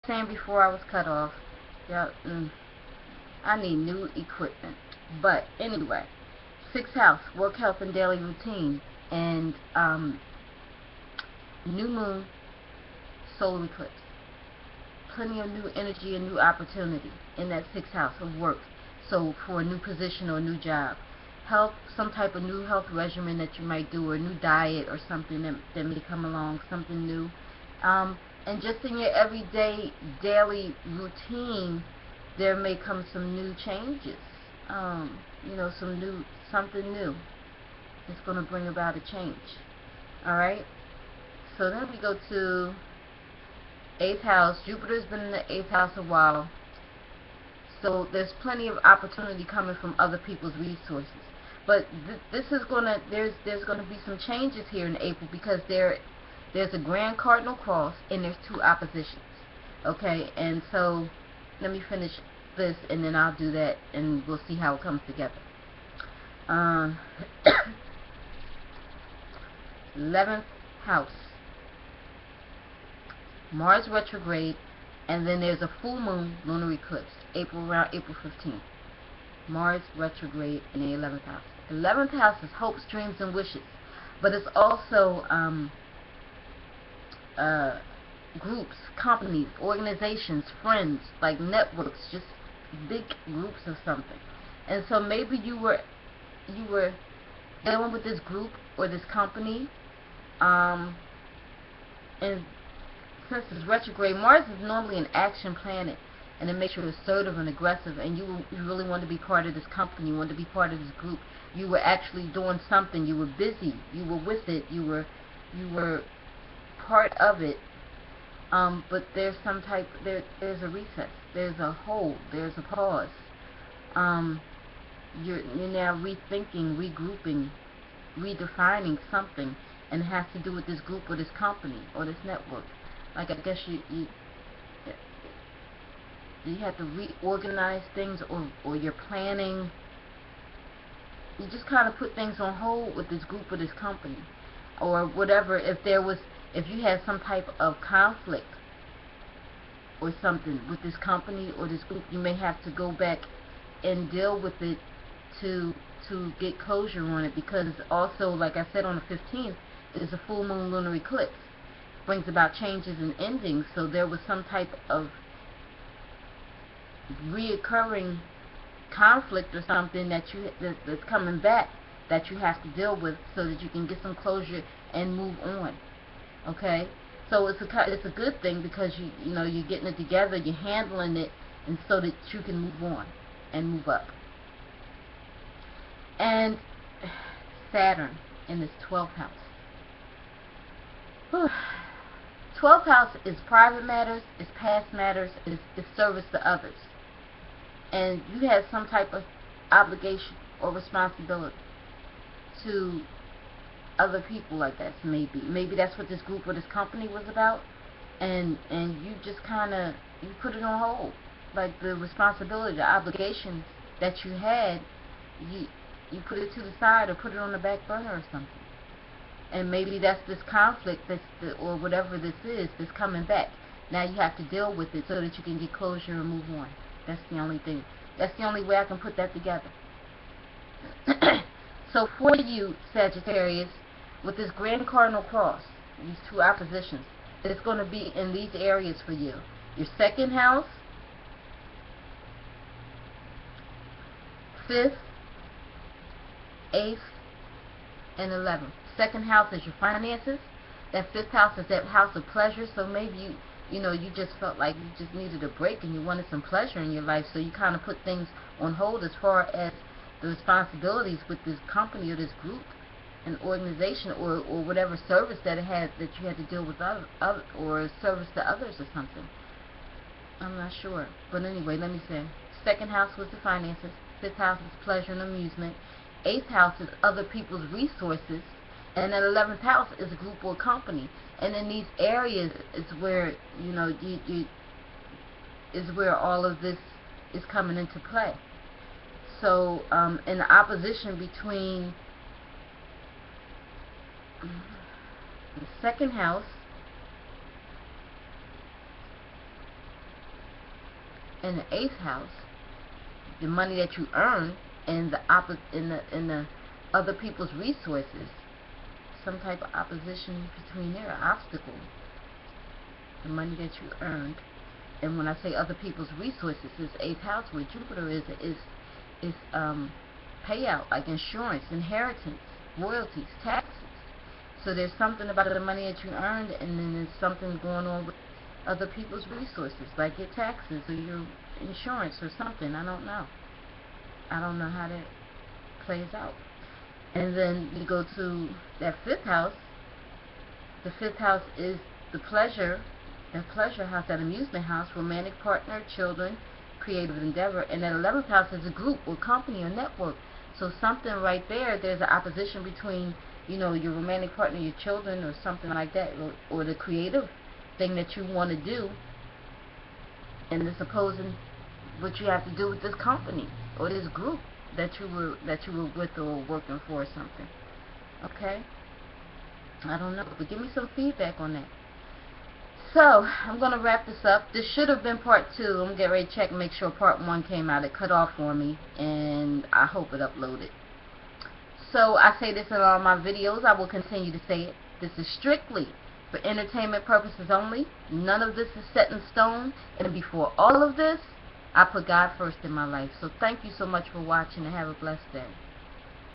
Saying before I was cut off, yeah, I need new equipment. But anyway, sixth house, work, health, and daily routine, and new moon, solar eclipse. Plenty of new energy and new opportunity in that sixth house of work. So for a new position or a new job, health, some type of new health regimen that you might do, or a new diet or something that may come along, something new. And just in your everyday daily routine, there may come some new changes. Something new. It's going to bring about a change. All right. So then we go to eighth house. Jupiter's been in the eighth house a while, so there's plenty of opportunity coming from other people's resources. But this is gonna there's gonna be some changes here in April, because there's a grand cardinal cross and there's two oppositions. Okay, and so let me finish this and then I'll do that and we'll see how it comes together. 11th house, Mars retrograde, and then there's a full moon lunar eclipse around April 15th. Mars retrograde in the 11th house. 11th house is hopes, dreams, and wishes, but it's also groups, companies, organizations, friends, like networks, just big groups of something. And so maybe you were dealing with this group or this company, and since it's retrograde, Mars is normally an action planet, and it makes you assertive and aggressive, and you really want to be part of this company, you want to be part of this group. You were actually doing something, you were busy, you were with it, you were part of it, but there's there's a recess, there's a hold, there's a pause. You're now rethinking, regrouping, redefining something, and it has to do with this group or this company or this network. Like, I guess you have to reorganize things, or you're planning. You just kind of put things on hold with this group or this company, or whatever. If you had some type of conflict or something with this company or this group, you may have to go back and deal with it to get closure on it, because also, like I said, on the 15th is a full moon lunar eclipse, brings about changes and endings. So there was some type of reoccurring conflict or something that's coming back, that you have to deal with, so that you can get some closure and move on. Okay, so it's a good thing, because you're getting it together, you're handling it, and so that you can move on and move up. And Saturn in this 12th house. 12th house is private matters, is past matters, is service to others. And you have some type of obligation or responsibility to other people, like that. Maybe that's what this group or this company was about, and you just you put it on hold. Like, the responsibility, the obligation that you had, you put it to the side or put it on the back burner or something. And maybe that's this conflict or whatever this is that's coming back. Now you have to deal with it so that you can get closure and move on. That's the only thing. That's the only way I can put that together. So for you, Sagittarius, with this grand cardinal cross, these two oppositions, it's going to be in these areas for you. Your second house, 5th, 8th, and 11th. Second house is your finances. That 5th house is that house of pleasure. So maybe you just felt like you just needed a break and you wanted some pleasure in your life, so you kind of put things on hold as far as the responsibilities with this company or this group, an organization, or whatever service that it had, that you had to deal with other or service to others or something. I'm not sure, but anyway, let me say, second house was the finances, 5th house is pleasure and amusement, 8th house is other people's resources, and then 11th house is a group or company. And in these areas is where is where all of this is coming into play. So in the opposition between the second house in the 8th house, the money that you earn in the other people's resources, some type of opposition between there, obstacle. The money that you earned, and when I say other people's resources, it's 8th house where Jupiter is payout, like insurance, inheritance, royalties, taxes. So there's something about the money that you earned, and then there's something going on with other people's resources, like your taxes or your insurance or something. I don't know. I don't know how that plays out. And then you go to that 5th house. The 5th house is the pleasure, that pleasure house, that amusement house, romantic partner, children, creative endeavor. And that 11th house is a group or company or network. So something right there, there's an opposition between, you know, your romantic partner, your children, or something like that, or the creative thing that you want to do, and it's opposing what you have to do with this company or this group that you were with or working for or something. Okay? I don't know, but give me some feedback on that. So, I'm going to wrap this up. This should have been part 2. I'm going to get ready to check and make sure part 1 came out. It cut off for me, and I hope it uploaded. So, I say this in all my videos. I will continue to say it. This is strictly for entertainment purposes only. None of this is set in stone. And before all of this, I put God first in my life. So, thank you so much for watching, and have a blessed day.